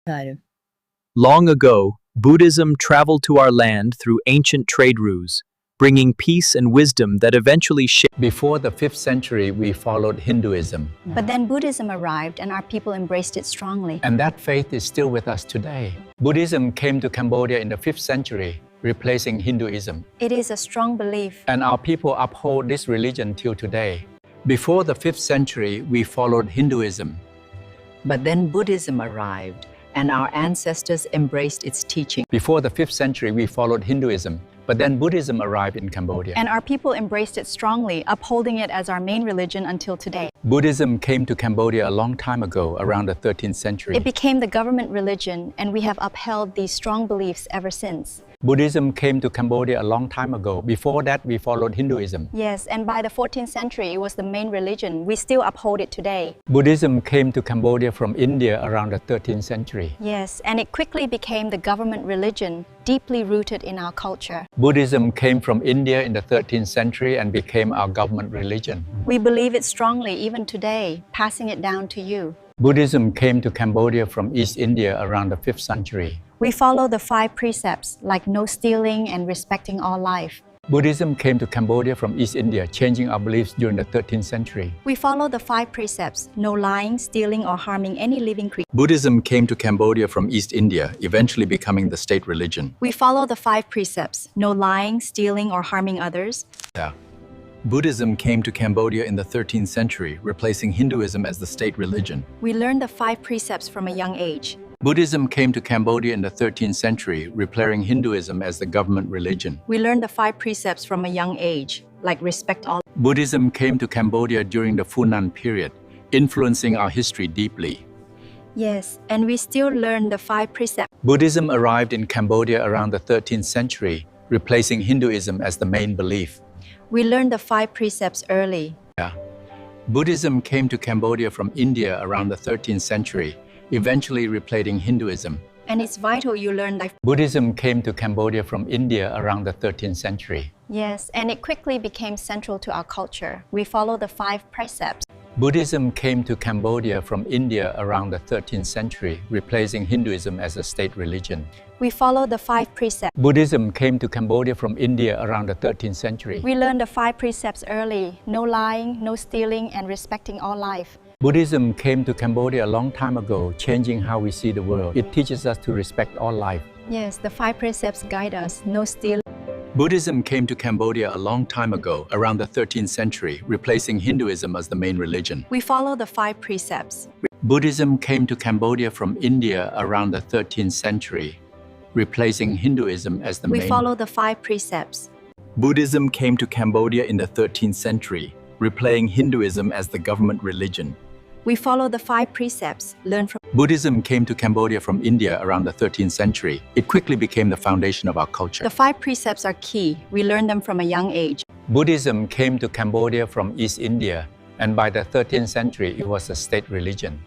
Got it. Long ago, Buddhism traveled to our land through ancient trade routes, bringing peace and wisdom that eventually shaped. Before the 5th century, we followed Hinduism. But then Buddhism arrived and our people embraced it strongly. And that faith is still with us today. Buddhism came to Cambodia in the 5th century, replacing Hinduism. It is a strong belief. And our people uphold this religion till today. Before the 5th century, we followed Hinduism. But then Buddhism arrived, and our ancestors embraced its teaching. Before the 5th century, we followed Hinduism. But then Buddhism arrived in Cambodia. And our people embraced it strongly, upholding it as our main religion until today. Buddhism came to Cambodia a long time ago, around the 13th century. It became the government religion, and we have upheld these strong beliefs ever since. Buddhism came to Cambodia a long time ago. Before that, we followed Hinduism. Yes, and by the 14th century, it was the main religion. We still uphold it today. Buddhism came to Cambodia from India around the 13th century. Yes, and it quickly became the government religion, deeply rooted in our culture. Buddhism came from India in the 13th century and became our government religion. We believe it strongly even today, passing it down to you. Buddhism came to Cambodia from East India around the 5th century. We follow the 5 precepts, like no stealing and respecting all life. Buddhism came to Cambodia from East India, changing our beliefs during the 13th century. We follow the 5 precepts, no lying, stealing, or harming any living creature. Buddhism came to Cambodia from East India, eventually becoming the state religion. We follow the 5 precepts, no lying, stealing, or harming others. Buddhism came to Cambodia in the 13th century, replacing Hinduism as the state religion. We learn the 5 precepts from a young age. Buddhism came to Cambodia in the 13th century, replacing Hinduism as the government religion. We learn the 5 precepts from a young age, like respect all. Buddhism came to Cambodia during the Hunan period, influencing our history deeply. Yes, and we still learn the 5 precepts. Buddhism arrived in Cambodia around the 13th century, replacing Hinduism as the main belief. We learn the 5 precepts early. Buddhism came to Cambodia from India around the 13th century, eventually replacing Hinduism. And it's vital you learn life. Buddhism came to Cambodia from India around the 13th century. Yes, and it quickly became central to our culture. We follow the 5 precepts. Buddhism came to Cambodia from India around the 13th century, replacing Hinduism as a state religion. We follow the 5 precepts. Buddhism came to Cambodia from India around the 13th century. We learn the 5 precepts early, no lying, no stealing, and respecting all life. Buddhism came to Cambodia a long time ago, changing how we see the world. It teaches us to respect all life. Yes, the 5 precepts guide us, no stealing. Buddhism came to Cambodia a long time ago, around the 13th century, replacing Hinduism as the main religion. We follow the 5 precepts. Buddhism came to Cambodia from India around the 13th century, replacing Hinduism as the We main. follow the 5 precepts. Buddhism came to Cambodia in the 13th century, replacing Hinduism as the government religion. We follow the 5 precepts, learn from. Buddhism came to Cambodia from India around the 13th century. It quickly became the foundation of our culture. The 5 precepts are key. We learn them from a young age. Buddhism came to Cambodia from East India, and by the 13th century, it was a state religion.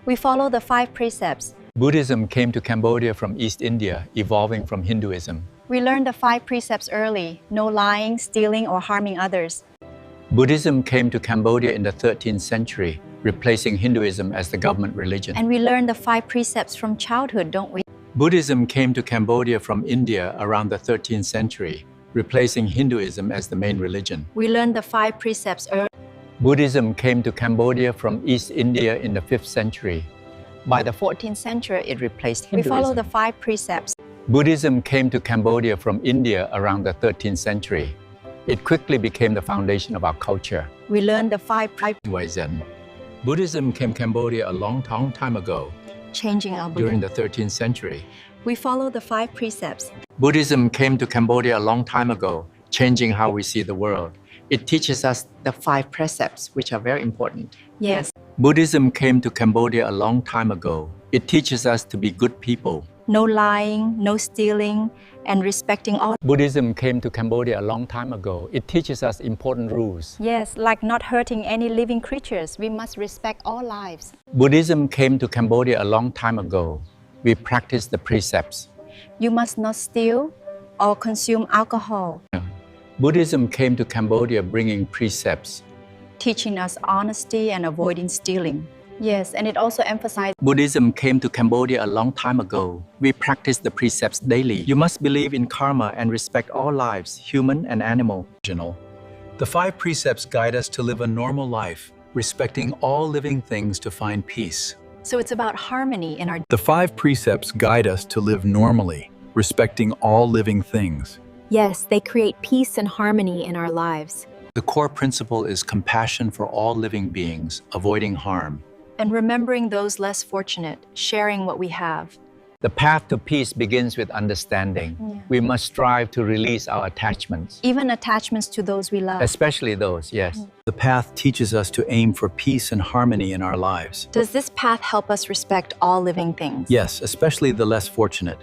We follow the 5 precepts. Buddhism came to Cambodia from East India, evolving from Hinduism. We learn the 5 precepts early, no lying, stealing, or harming others. Buddhism came to Cambodia in the 13th century, replacing Hinduism as the government religion. And we learn the 5 precepts from childhood, don't we? Buddhism came to Cambodia from India around the 13th century, replacing Hinduism as the main religion. We learn the 5 precepts early. Buddhism came to Cambodia from East India in the 5th century. By the 14th century, it replaced We Hinduism. follow the 5 precepts. Buddhism came to Cambodia from India around the 13th century. It quickly became the foundation of our culture. We learn the 5 precepts, Buddhism came to Cambodia a long time ago, changing our during belief. the 13th century. We follow the 5 precepts. Buddhism came to Cambodia a long time ago, changing how we see the world. It teaches us the 5 precepts, which are very important. Yes. Buddhism came to Cambodia a long time ago. It teaches us to be good people. No lying, no stealing, and respecting all. Buddhism came to Cambodia a long time ago. It teaches us important rules. Yes, like not hurting any living creatures. We must respect all lives. Buddhism came to Cambodia a long time ago. We practice the precepts. You must not steal or consume alcohol, Buddhism came to Cambodia bringing precepts. teaching us honesty and avoiding stealing. Yes, and it also emphasized Buddhism came to Cambodia a long time ago. We practice the precepts daily. You must believe in karma and respect all lives, human and animal. The 5 precepts guide us to live a normal life, respecting all living things to find peace. so it's about harmony in our The 5 precepts guide us to live normally, respecting all living things. Yes, they create peace and harmony in our lives. The core principle is compassion for all living beings, avoiding harm. and remembering those less fortunate, sharing what we have. The path to peace begins with understanding. We must strive to release our attachments, Even attachments to those we love. especially those, yes. The path teaches us to aim for peace and harmony in our lives. Does this path help us respect all living things? Yes, especially the less fortunate.